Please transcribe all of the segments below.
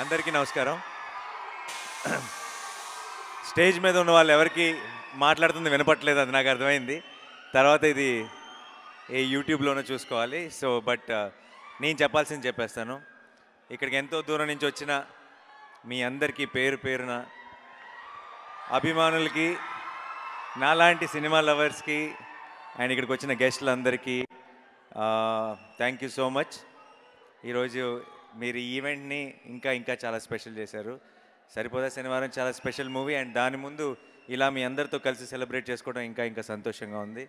అందరికీ నమస్కారం. స్టేజ్ మీద ఉన్న వాళ్ళు ఎవరికి మాట్లాడుతుంది వినపట్లేదు, అది నాకు అర్థమైంది. తర్వాత ఇది ఏ యూట్యూబ్లోనో చూసుకోవాలి. సో బట్ నేను చెప్పాల్సింది చెప్పేస్తాను. ఇక్కడికి ఎంతో దూరం నుంచి వచ్చిన మీ అందరికీ పేరు పేరున అభిమానులకి, నాలాంటి సినిమా లవర్స్కి అండ్ ఇక్కడికి వచ్చిన గెస్టులందరికీ థ్యాంక్ యూ సో మచ్. ఈరోజు మీరు ఈ ఈవెంట్ని ఇంకా ఇంకా చాలా స్పెషల్ చేశారు. సరిపోదా శనివారం చాలా స్పెషల్ మూవీ, అండ్ దాని ముందు ఇలా మీ అందరితో కలిసి సెలబ్రేట్ చేసుకోవడం ఇంకా ఇంకా సంతోషంగా ఉంది.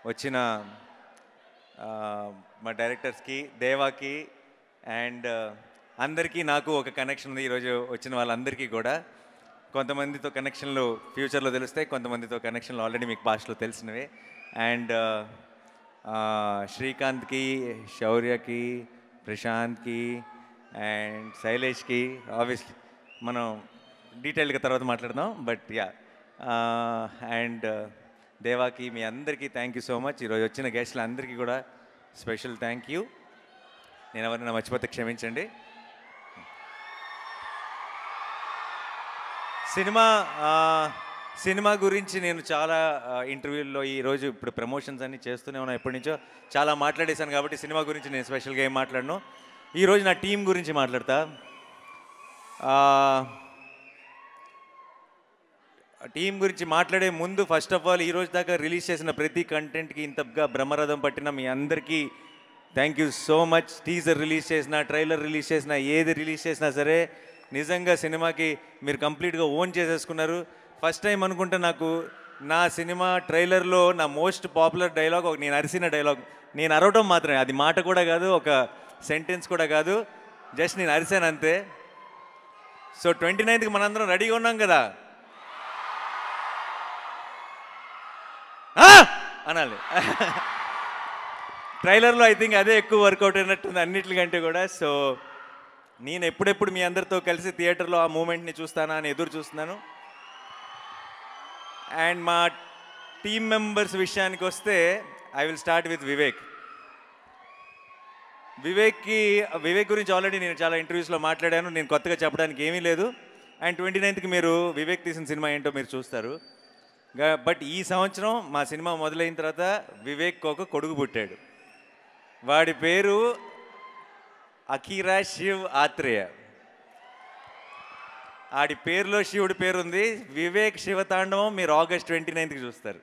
వచ్చిన మా డైరెక్టర్స్కి, దేవాకి అండ్ అందరికీ నాకు ఒక కనెక్షన్ ఉంది. ఈరోజు వచ్చిన వాళ్ళందరికీ కూడా కొంతమందితో కనెక్షన్లు ఫ్యూచర్లో తెలుస్తాయి, కొంతమందితో కనెక్షన్లు ఆల్రెడీ మీకు పాస్ట్లో తెలిసినవే. అండ్ శ్రీకాంత్కి, శౌర్యకి, ప్రశాంత్కి అండ్ శైలేష్కి ఆబ్వియస్లీ మనం డీటెయిల్గా తర్వాత మాట్లాడదాం. బట్ యా, అండ్ దేవాకి, మీ అందరికీ థ్యాంక్ యూ సో మచ్. ఈరోజు వచ్చిన గెస్టులు అందరికీ కూడా స్పెషల్ థ్యాంక్ యూ. నేను ఎవరైనా మర్చిపోతే క్షమించండి. సినిమా గురించి నేను చాలా ఇంటర్వ్యూల్లో ఈరోజు ఇప్పుడు ప్రమోషన్స్ అన్నీ చేస్తూనే ఉన్నాను, ఎప్పటి నుంచో చాలా మాట్లాడేశాను. కాబట్టి సినిమా గురించి నేను స్పెషల్గా ఏం మాట్లాడను. ఈరోజు నా టీం గురించి మాట్లాడతా. టీం గురించి మాట్లాడే ముందు ఫస్ట్ ఆఫ్ ఆల్ ఈరోజు దాకా రిలీజ్ చేసిన ప్రతి కంటెంట్కి ఇంతగా బ్రహ్మరథం పట్టిన మీ అందరికీ thank you so much. Teaser release చేసిన, ట్రైలర్ రిలీజ్ చేసిన, ఏది రిలీజ్ చేసినా సరే నిజంగా సినిమాకి మీరు కంప్లీట్గా ఓన్ చేసేసుకున్నారు. ఫస్ట్ టైం అనుకుంటా నాకు నా సినిమా ట్రైలర్లో నా మోస్ట్ పాపులర్ డైలాగ్ ఒక నేను అరిసిన డైలాగ్. నేను అరవటం మాత్రమే, అది మాట కూడా కాదు, ఒక సెంటెన్స్ కూడా కాదు, జస్ట్ నేను అరిసాను అంతే. సో 29కి మనందరం రెడీగా ఉన్నాం కదా అనాలి. ట్రైలర్లో ఐ థింక్ అదే ఎక్కువ వర్కౌట్ అయినట్టుంది అన్నిటికంటే కూడా. సో నేను ఎప్పుడెప్పుడు మీ అందరితో కలిసి థియేటర్లో ఆ మూమెంట్ని చూస్తానా అని ఎదురు చూస్తున్నాను. అండ్ మా టీమ్ మెంబర్స్ విషయానికి వస్తే I will start with Vivek. Vivek గురించి ఆల్రెడీ నేను చాలా ఇంటర్వ్యూస్లో మాట్లాడాను, నేను కొత్తగా చెప్పడానికి ఏమీ లేదు. అండ్ 29కి మీరు వివేక్ తీసిన సినిమా ఏంటో మీరు చూస్తారు. బట్ ఈ సంవత్సరం మా సినిమా మొదలైన తర్వాత వివేక్ ఒక కొడుకు పుట్టాడు. వాడి పేరు అఖీరా శివ్ ఆత్రేయ. ఆడి పేరులో శివుడి పేరు ఉంది. వివేక్ శివతాండవం మీరు August 29కి చూస్తారు.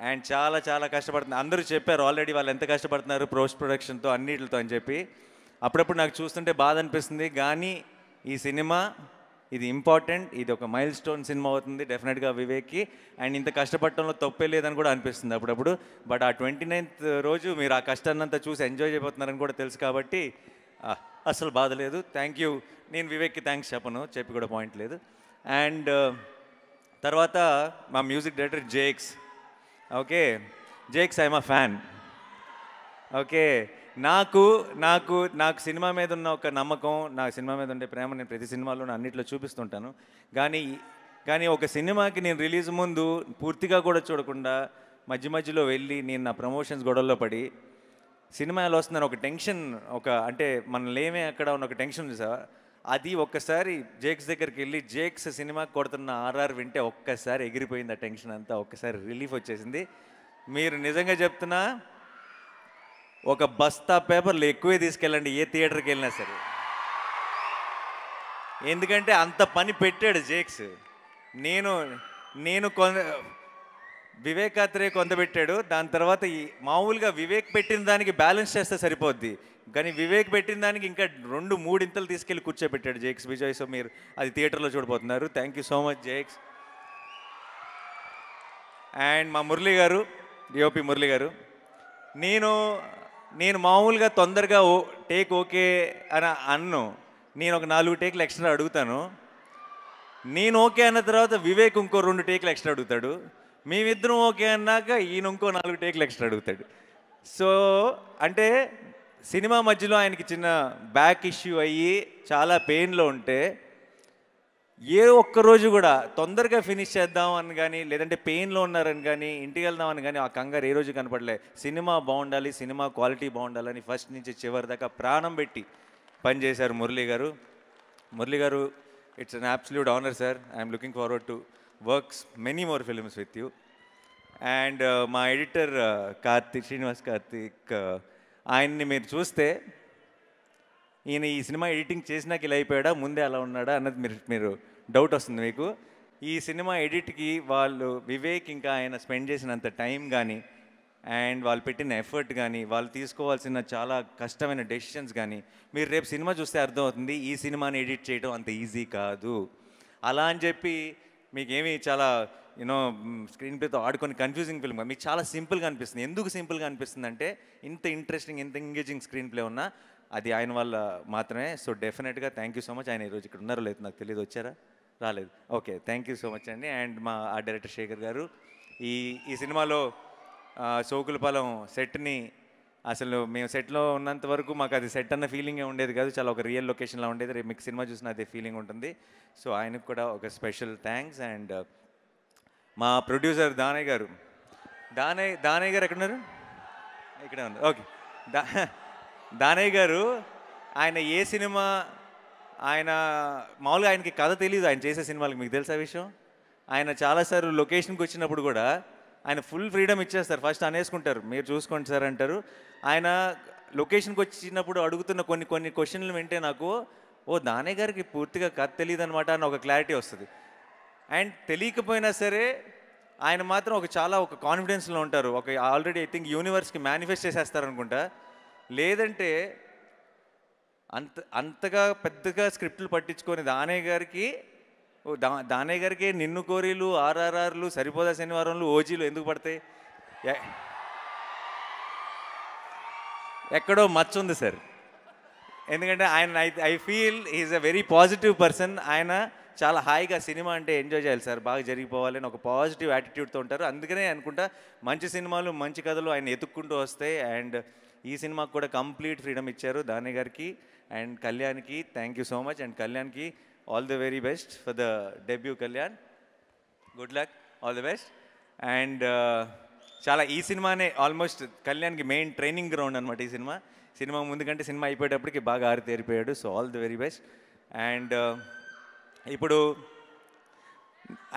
అండ్ చాలా చాలా కష్టపడుతుంది. అందరూ చెప్పారు ఆల్రెడీ వాళ్ళు ఎంత కష్టపడుతున్నారు పోస్ట్ ప్రొడక్షన్తో అన్నిటితో అని చెప్పి. అప్పుడప్పుడు నాకు చూస్తుంటే బాధ అనిపిస్తుంది, కానీ ఈ సినిమా ఇది ఇంపార్టెంట్, ఇది ఒక మైల్ స్టోన్ సినిమా అవుతుంది డెఫినెట్గా వివేక్కి. అండ్ ఇంత కష్టపడటంలో తప్పే లేదని కూడా అనిపిస్తుంది అప్పుడప్పుడు. బట్ ఆ 29th రోజు మీరు ఆ కష్టాన్నంతా చూసి ఎంజాయ్ చేయబోతున్నారని కూడా తెలుసు, కాబట్టి అసలు బాధ లేదు. Thank you. నేను వివేక్కి థ్యాంక్స్ చెప్పి కూడా పాయింట్ లేదు. అండ్ తర్వాత మా music director Jakes. Okay Jakes, I'm a fan. Okay, నాకు నాకు నాకు సినిమా మీద ఉన్న ఒక నమ్మకం, నాకు సినిమా మీద ఉండే ప్రేమ నేను ప్రతి సినిమాలో అన్నింటిలో చూపిస్తుంటాను. కానీ ఒక సినిమాకి నేను రిలీజ్ ముందు పూర్తిగా కూడా చూడకుండా మధ్య మధ్యలో వెళ్ళి నేను నా ప్రమోషన్స్ గొడవల్లో పడి సినిమా ఎలా వస్తుందని ఒక టెన్షన్, అంటే మనం లేమే అక్కడ ఉన్న ఒక టెన్షన్ ఉంది సార్. అది ఒక్కసారి జేక్స్ దగ్గరికి వెళ్ళి జేక్స్ సినిమాకి కొడుతున్న ఆర్ఆర్ వింటే ఒక్కసారి ఎగిరిపోయింది ఆ టెన్షన్ అంతా, ఒక్కసారి రిలీఫ్ వచ్చేసింది. మీరు నిజంగా చెప్తున్నా, ఒక బస్తా పేపర్లు ఎక్కువే తీసుకెళ్ళండి ఏ థియేటర్కి వెళ్ళినా సరే, ఎందుకంటే అంత పని పెట్టాడు జేక్స్. నేను వివేకాత్రే కొంత పెట్టాడు, దాని తర్వాత మామూలుగా వివేక్ పెట్టిన దానికి బ్యాలెన్స్ చేస్తే సరిపోద్ది, కానీ వివేక్ పెట్టిన దానికి ఇంకా 2-3 ఇంతలు తీసుకెళ్ళి కూర్చోబెట్టాడు జేక్స్ విజయ్. సో మీరు అది థియేటర్లో చూడబోతున్నారు. Thank you so much Jakes. And మా మురళి గారు, డిఓపి మురళి గారు, నేను మామూలుగా తొందరగా టేక్ ఓకే అని అన్ను, నేను ఒక 4 టేక్లు ఎక్స్ట్రా అడుగుతాను. నేను ఓకే అన్న తర్వాత వివేక్ ఇంకో 2 టేక్లు ఎక్స్ట్రా అడుగుతాడు. మేమిద్దరం ఓకే అన్నాక ఈయన ఇంకో 4 టేక్లు ఎక్స్ట్రా అడుగుతాడు. సో అంటే సినిమా మధ్యలో ఆయనకి చిన్న బ్యాక్ ఇష్యూ అయ్యి చాలా పెయిన్లో ఉంటే ఏ ఒక్కరోజు కూడా తొందరగా ఫినిష్ చేద్దాం అని కానీ, లేదంటే పెయిన్లో ఉన్నారని కానీ, ఇంటికి వెళ్దామని కానీ ఆ కంగారు ఏ రోజు కనపడలే. సినిమా బాగుండాలి, సినిమా క్వాలిటీ బాగుండాలని ఫస్ట్ నుంచి చివరి దాకా ప్రాణం పెట్టి పనిచేశారు మురళీ గారు. మురళీ గారు, it's an absolute honour sir. I'm looking forward to works many more films with you. And మా ఎడిటర్ శ్రీనివాస్ కార్తిక్, ఆయన్ని మీరు చూస్తే ఈయన ఈ సినిమా ఎడిటింగ్ చేసినాక ఇలా అయిపోయాడా, ముందే అలా ఉన్నాడా అన్నది మీరు డౌట్ వస్తుంది మీకు. ఈ సినిమా ఎడిట్కి వాళ్ళు వివేక్ ఇంకా ఆయన స్పెండ్ చేసినంత టైం కానీ, అండ్ వాళ్ళు పెట్టిన ఎఫర్ట్ కానీ, వాళ్ళు తీసుకోవాల్సిన చాలా కష్టమైన డెసిషన్స్ కానీ మీరు రేపు సినిమా చూస్తే అర్థమవుతుంది. ఈ సినిమాని ఎడిట్ చేయడం అంత ఈజీ కాదు. అలా అని చెప్పి మీకేమి చాలా యూనో స్క్రీన్ ప్లేతో ఆడుకొని కన్ఫ్యూజింగ్ ఫిల్మ్ మీకు చాలా సింపుల్గా అనిపిస్తుంది. ఎందుకు సింపుల్గా అనిపిస్తుంది అంటే ఇంత ఇంట్రెస్టింగ్, ఇంత ఎంగేజింగ్ స్క్రీన్ ప్లే ఉన్నా అది ఆయన వల్ల మాత్రమే. సో డెఫినెట్గా థ్యాంక్ యూ సో మచ్. ఆయన ఈరోజు ఇక్కడ ఉన్నారో లేదు నాకు తెలియదు, వచ్చారా? రాలేదు. Okay, thank you so much అండి. అండ్ మా ఆర్ట్ డైరెక్టర్ శేఖర్ గారు ఈ సినిమాలో సోకులపాలెం సెట్ని అసలు మేము సెట్లో ఉన్నంత వరకు మాకు అది సెట్ అన్న ఫీలింగే ఉండేది కాదు, చాలా ఒక రియల్ లొకేషన్లో ఉండేది. రేపు మీకు సినిమా చూసిన అదే ఫీలింగ్ ఉంటుంది. సో ఆయనకు కూడా ఒక స్పెషల్ థ్యాంక్స్. అండ్ మా ప్రొడ్యూసర్ దానయ్య గారు, దానయ్య గారు ఎక్కడున్నారు? ఇక్కడే ఉన్నారు. ఓకే, దానయ్య గారు, ఆయన ఏ సినిమా ఆయన మామూలుగా ఆయనకి కథ తెలియదు ఆయన చేసే సినిమాలకు, మీకు తెలుసా విషయం? ఆయన చాలాసార్లు లొకేషన్కి వచ్చినప్పుడు కూడా ఆయన ఫుల్ ఫ్రీడమ్ ఇచ్చేస్తారు. ఫస్ట్ అనేసుకుంటారు, మీరు చూసుకోండి సార్ అంటారు. ఆయన లొకేషన్కి వచ్చినప్పుడు అడుగుతున్న కొన్ని క్వశ్చన్లు వింటే నాకు దానయ్య గారికి పూర్తిగా కథ తెలియదు అనమాట అని ఒక క్లారిటీ వస్తుంది. అండ్ తెలియకపోయినా సరే ఆయన మాత్రం ఒక కాన్ఫిడెన్స్లో ఉంటారు. ఆల్రెడీ ఐ థింక్ యూనివర్స్కి మేనిఫెస్ట్ చేసేస్తారనుకుంటా. లేదంటే అంతగా పెద్దగా స్క్రిప్ట్లు పట్టించుకొని దానయ్య గారికి నిన్ను కోరీలు, ఆర్ఆర్ఆర్లు, సరిపోదా శనివారంలు, ఓజీలు ఎందుకు పడతాయి? ఎక్కడో మచ్చ ఉంది సార్. ఎందుకంటే ఆయన I feel is a very positive person. ఆయన చాలా హాయిగా సినిమా అంటే ఎంజాయ్ చేయాలి సార్, బాగా జరిగిపోవాలని ఒక పాజిటివ్ యాటిట్యూడ్తో ఉంటారు. అందుకనే అనుకుంటా మంచి సినిమాలు, మంచి కథలు ఆయన ఎత్తుక్కుంటూ వస్తాయి. అండ్ ఈ సినిమాకు కూడా కంప్లీట్ ఫ్రీడమ్ ఇచ్చారు దానయ్య గారికి. అండ్ కళ్యాణ్కి thank you so much. And కళ్యాణ్కి all the very best for the debut. Kalyan, good luck, all the best. And చాలా ఈ సినిమానే ఆల్మోస్ట్ కళ్యాణ్కి మెయిన్ ట్రైనింగ్ గ్రౌండ్ అనమాట. ఈ సినిమా ముందు కంటే సినిమా అయిపోయేటప్పటికి బాగా ఆరితేరిపోయాడు. So all the very best. And ఇప్పుడు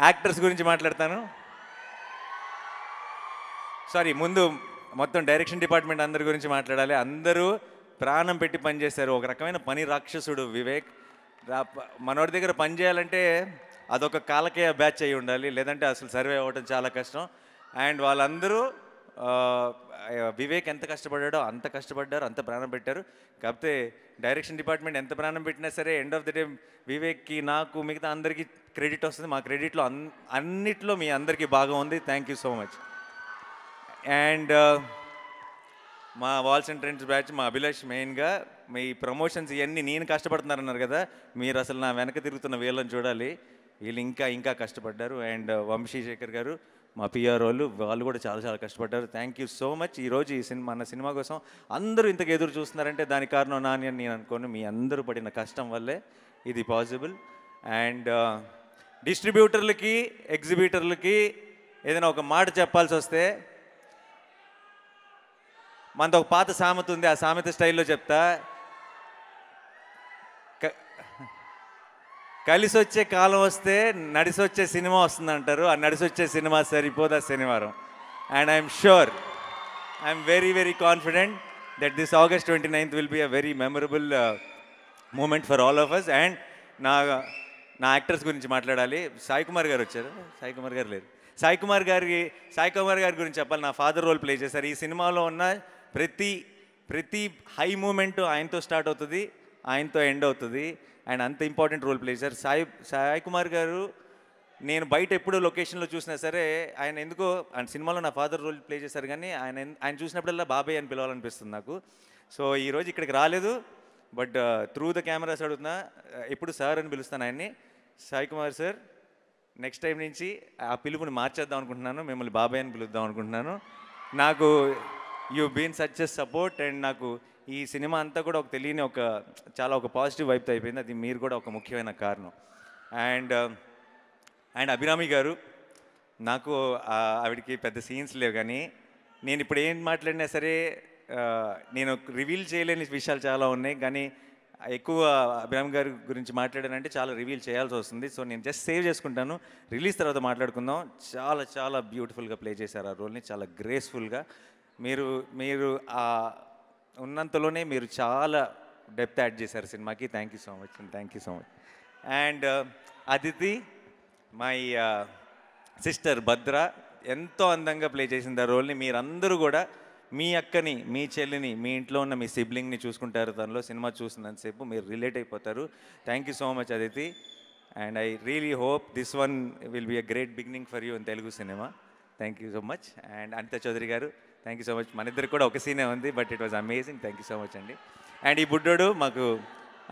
యాక్టర్స్ గురించి మాట్లాడతాను. సారీ, ముందు మొత్తం డైరెక్షన్ డిపార్ట్మెంట్ అందరి గురించి మాట్లాడాలి. అందరూ ప్రాణం పెట్టి పనిచేశారు. ఒక రకమైన పని రాక్షసుడు వివేక్. మనోడి దగ్గర పని చేయాలంటే అదొక కాలకేయ బ్యాచ్ అయి ఉండాలి, లేదంటే అసలు సర్వే అవ్వడం చాలా కష్టం. అండ్ వాళ్ళందరూ వివేక్ ఎంత కష్టపడ్డాడో అంత కష్టపడ్డారు, అంత ప్రాణం పెట్టారు. కాకపోతే డైరెక్షన్ డిపార్ట్మెంట్ ఎంత ప్రాణం పెట్టినా సరే ఎండ్ ఆఫ్ ది డే వివేక్కి, నాకు, మిగతా అందరికీ క్రెడిట్ వస్తుంది. మా క్రెడిట్లో అన్నిట్లో మీ అందరికీ బాగా ఉంది. Thank you so much. And మా వాల్స్ అండ్ ట్రెండ్స్ బ్యాచ్, మా అభిలాష్ మెయిన్గా మీ ప్రమోషన్స్ ఇవన్నీ నేను కష్టపడుతున్నారన్నారు కదా, మీరు అసలు నా వెనక తిరుగుతున్న వీళ్ళని చూడాలి. వీళ్ళు ఇంకా కష్టపడ్డారు. అండ్ వంశీశేఖర్ గారు, మా పిఆర్ వాళ్ళు కూడా చాలా కష్టపడ్డారు. Thank you so much. ఈరోజు మన సినిమా కోసం అందరూ ఇంతకు ఎదురు చూస్తున్నారంటే దానికి కారణం నాని అని నేను అనుకోను. మీ అందరూ పడిన కష్టం వల్లే ఇది పాసిబుల్. అండ్ డిస్ట్రిబ్యూటర్లకి, ఎగ్జిబిటర్లకి ఏదైనా ఒక మాట చెప్పాల్సి వస్తే, మనతో ఒక పాత సామెత ఉంది, ఆ సామెత స్టైల్లో చెప్తా. కలిసి వచ్చే కాలం వస్తే నడిసి వచ్చే సినిమా వస్తుంది అంటారు. ఆ నడిసి వచ్చే cinema Saripodhaa Sanivaaram. And I'm sure, I'm very confident that this August 29th will be a very memorable moment for all of us. And నా యాక్టర్స్ గురించి మాట్లాడాలి. సాయి కుమార్ గారు వచ్చారు. సాయి కుమార్ గారు లేరు. సాయి కుమార్ గారి గురించి చెప్పాలి. నా ఫాదర్ రోల్ ప్లే చేశారు. ఈ సినిమాలో ఉన్న ప్రతి హై మూమెంట్ ఆయనతో స్టార్ట్ అవుతుంది, ఆయనతో ఎండ్ అవుతుంది. ఆయన అంత ఇంపార్టెంట్ రోల్ ప్లే చేశారు. సాయి కుమార్ గారు నేను బయట ఎప్పుడు లొకేషన్లో చూసినా సరే ఆయన ఎందుకో ఆయన సినిమాలో నా ఫాదర్ రోల్ ప్లే చేశారు, కానీ ఆయన చూసినప్పుడల్లా బాబాయ్ అని పిలవాలనిపిస్తుంది నాకు. సో ఈరోజు ఇక్కడికి రాలేదు, బట్ త్రూ ద కెమెరాస్ అడుగుతున్నా, ఎప్పుడు సార్ అని పిలుస్తాను ఆయన్ని. Sai Kumar sir, next time నుంచి ఆ పిలుపుని మార్చేద్దాం అనుకుంటున్నాను, మిమ్మల్ని బాబాయ్ అని పిలుద్దాం అనుకుంటున్నాను. నాకు you been such a support. And నాకు ఈ సినిమా అంతా కూడా ఒక తెలియని చాలా పాజిటివ్ వైపుతో అయిపోయింది. అది మీరు కూడా ఒక ముఖ్యమైన కారణం. అండ్ అండ్ అభిరామి గారు, నాకు ఆవిడకి పెద్ద సీన్స్ లేవు, కానీ నేను ఇప్పుడు ఏం మాట్లాడినా సరే నేను రివీల్ చేయలేని విషయాలు చాలా ఉన్నాయి, కానీ ఎక్కువ అభిరామి గారి గురించి మాట్లాడానంటే చాలా రివీల్ చేయాల్సి వస్తుంది. సో నేను జస్ట్ సేవ్ చేసుకుంటాను, రిలీజ్ తర్వాత మాట్లాడుకుందాం. చాలా చాలా బ్యూటిఫుల్గా ప్లే చేశారు ఆ రోల్ని, చాలా గ్రేస్ఫుల్గా. మీరు మీరు ఉన్నంతలోనే మీరు చాలా డెప్త్ యాడ్ చేశారు సినిమాకి. Thank you so much, thank you so much. And Aditi, my sister Bhadra, ఎంతో అందంగా ప్లే చేసింది ఆ రోల్ని. మీరందరూ కూడా మీ అక్కని, మీ చెల్లిని, మీ ఇంట్లో ఉన్న మీ సిబ్లింగ్ని చూసుకుంటారు తనలో. సినిమా చూసినంతసేపు మీరు రిలేట్ అయిపోతారు. Thank you so much Aditi. And I really hope this one will be a great beginning for you in Telugu cinema. Thank you so much. And Anitha Chowdary garu, thank you so much. మన ఇద్దరు కూడా ఒక సీనే ఉంది, but it was amazing. Thank you so much అండి. And ఈ బుడ్డోడు మాకు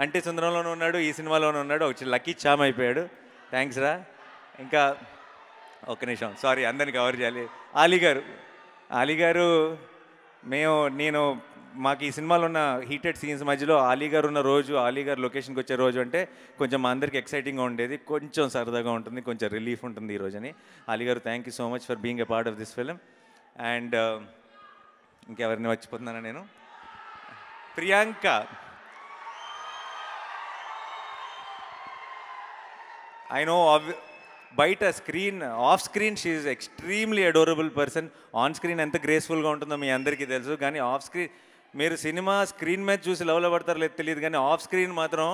అంటే సుందరంలోనూ ఉన్నాడు, ఈ సినిమాలోనూ ఉన్నాడు, ఒక లక్కీ చామ్ అయిపోయాడు. థ్యాంక్స్ రా. ఇంకా ఒక్క నిమిషం, సారీ అందరిని కవర్ చేయాలి. ఆలీ గారు నేను మాకు ఈ సినిమాలో ఉన్న హీటెడ్ సీన్స్ మధ్యలో ఆలీ గారు ఉన్న రోజు, ఆలీ గారు లొకేషన్కి వచ్చే రోజు అంటే కొంచెం మా అందరికి ఎక్సైటింగ్గా ఉండేది, కొంచెం సరదాగా ఉంటుంది, కొంచెం రిలీఫ్ ఉంటుంది ఈ రోజుని. ఆలీ గారు, thank you so much for being a part of this film. And ఇంకెవరిని మర్చిపోతున్నానా నేను? ప్రియాంక, ఐ నో బయట screen, off screen she is extremely adorable person. On screen ఎంత గ్రేస్ఫుల్గా ఉంటుందో మీ అందరికీ తెలుసు, కానీ ఆఫ్ స్క్రీన్ మీరు సినిమా స్క్రీన్ మీద చూసి లవ్లో పడతారో లేదు తెలియదు, కానీ ఆఫ్ స్క్రీన్ మాత్రం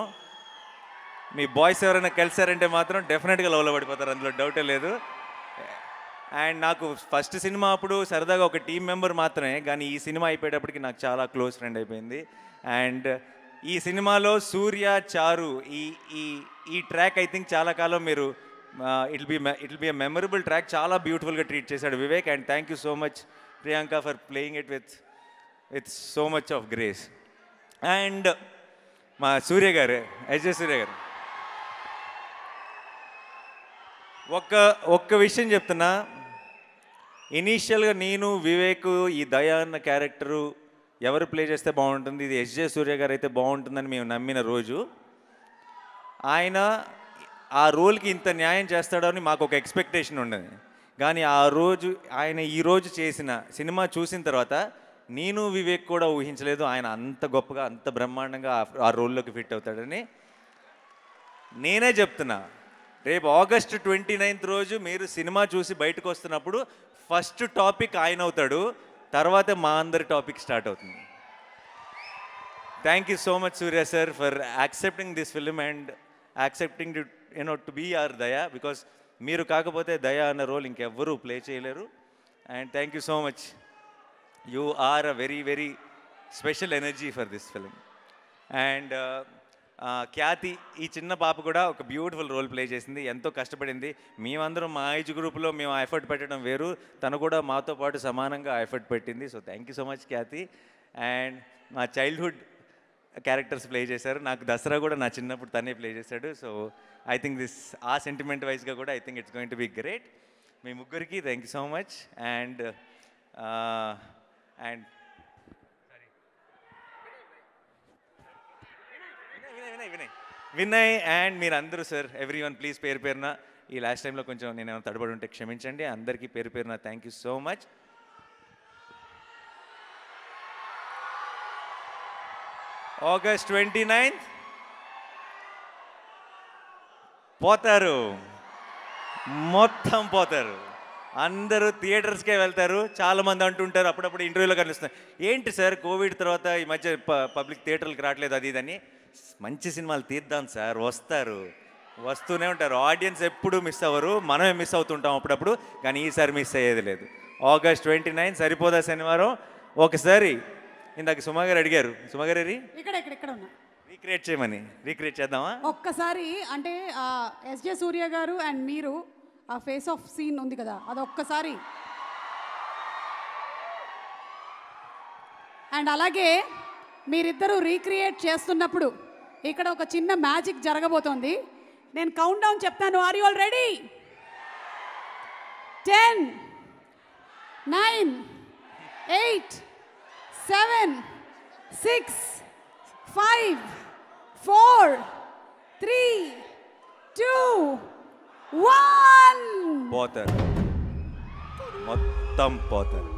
మీ బాయ్స్ ఎవరైనా కలిసారంటే మాత్రం డెఫినెట్గా లవ్లో పడిపోతారు, అందులో డౌటే లేదు. అండ్ నాకు ఫస్ట్ సినిమా అప్పుడు సరదాగా ఒక టీం మెంబర్ మాత్రమే, కానీ ఈ సినిమా అయిపోయేటప్పటికి నాకు చాలా క్లోజ్ ఫ్రెండ్ అయిపోయింది. అండ్ ఈ సినిమాలో సూర్య, చారు ఈ ట్రాక్ ఐ థింక్ చాలా కాలం మీరు it will be a memorable track. చాలా బ్యూటిఫుల్గా ట్రీట్ చేశాడు Vivek. And thank you so much Priyanka for playing it with so much of grace. And మా సూర్య గారు, ఎస్జే సూర్య గారు, ఒక్క విషయం చెప్తున్నా. ఇనీషియల్గా నేను, వివేక్, ఈ దయా అన్న క్యారెక్టరు ఎవరు ప్లే చేస్తే బాగుంటుంది, ఇది ఎస్జే సూర్య గారు అయితే బాగుంటుందని మేము నమ్మిన రోజు, ఆయన ఆ రోల్కి ఇంత న్యాయం చేస్తాడని మాకు ఒక ఎక్స్పెక్టేషన్ ఉండదు. కానీ ఆ రోజు ఆయన ఈరోజు చేసిన సినిమా చూసిన తర్వాత నేను, వివేక్ కూడా ఊహించలేదు ఆయన అంత గొప్పగా, అంత బ్రహ్మాండంగా ఆ రోల్లోకి ఫిట్ అవుతాడని. నేనే చెప్తున్నా, రేపు August 29th రోజు మీరు సినిమా చూసి బయటకు వస్తున్నప్పుడు ఫస్ట్ టాపిక్ ఆయన అవుతాడు, తర్వాత మా అందరి టాపిక్ స్టార్ట్ అవుతుంది. Thank you so much Surya sir for accepting this film and accepting to be our Daya, because మీరు కాకపోతే దయా అన్న రోల్ ఇంకెవ్వరూ ప్లే చేయలేరు. And thank you so much, you are a very very special energy for this film. And Khyati, ఈ చిన్న పాప కూడా ఒక బ్యూటిఫుల్ రోల్ ప్లే చేసింది, ఎంతో కష్టపడింది. మేమందరం మా ఏజ్ గ్రూప్లో మేము ఎఫర్ట్ పెట్టడం వేరు, తను కూడా మాతో పాటు సమానంగా ఎఫర్ట్ పెట్టింది. So thank you so much Khyati. And మా చైల్డ్హుడ్ క్యారెక్టర్స్ ప్లే చేశారు, నాకు దసరా కూడా నా చిన్నప్పుడు తనే ప్లే చేశాడు. సో ఐ థింక్ ఆ సెంటిమెంట్ వైజ్గా కూడా I think it's going to be great. మీ ముగ్గురికి thank you so much. And Vinay and మీరందరూ సార్, ఎవ్రీ వన్ ప్లీజ్ పేరు పేరున, ఈ లాస్ట్ టైంలో కొంచెం నేను ఏమైనా తడబడి ఉంటే క్షమించండి. అందరికీ పేరు పేరున thank you so much. August 29th పోతారు, మొత్తం పోతారు, అందరూ థియేటర్స్కే వెళ్తారు. చాలామంది అంటుంటారు, అప్పుడప్పుడు ఇంటర్వ్యూలో కనిపిస్తున్నారు, ఏంటి సార్ కోవిడ్ తర్వాత ఈ మధ్య పబ్లిక్ థియేటర్లకు రావట్లేదు అది ఇదని. మంచి సినిమాలు తీద్దాం సార్, వస్తూనే ఉంటారు. ఆడియన్స్ ఎప్పుడు మిస్ అవ్వరు, మనమే మిస్ అవుతుంటాం అప్పుడప్పుడు, కానీ ఈసారి మిస్ అయ్యేది లేదు. August 29 సరిపోదా శనివారం? ఒకసారి ఇందాక సుమా గారు అడిగారు, సుమా గారు ఇక్కడ ఉన్నా రీక్రియేట్ చేయమని, రీక్రియేట్ చేద్దామా ఒక్కసారి? అంటే ఎస్జే సూర్య గారు అండ్ మీరు ఆ ఫేస్ ఆఫ్ సీన్ ఉంది కదా, అది ఒక్కసారి. అండ్ అలాగే మీరిద్దరూ రీక్రియేట్ చేస్తున్నప్పుడు ఇక్కడ ఒక చిన్న మ్యాజిక్ జరగబోతోంది. నేను కౌంట్ డౌన్ చెప్తాను, ఆర్ యు ఆల్ రెడీ? 10, 9, 8, 7, 6, 5, 4, 3, 2 1 పోతారు, మొత్తం పోతారు.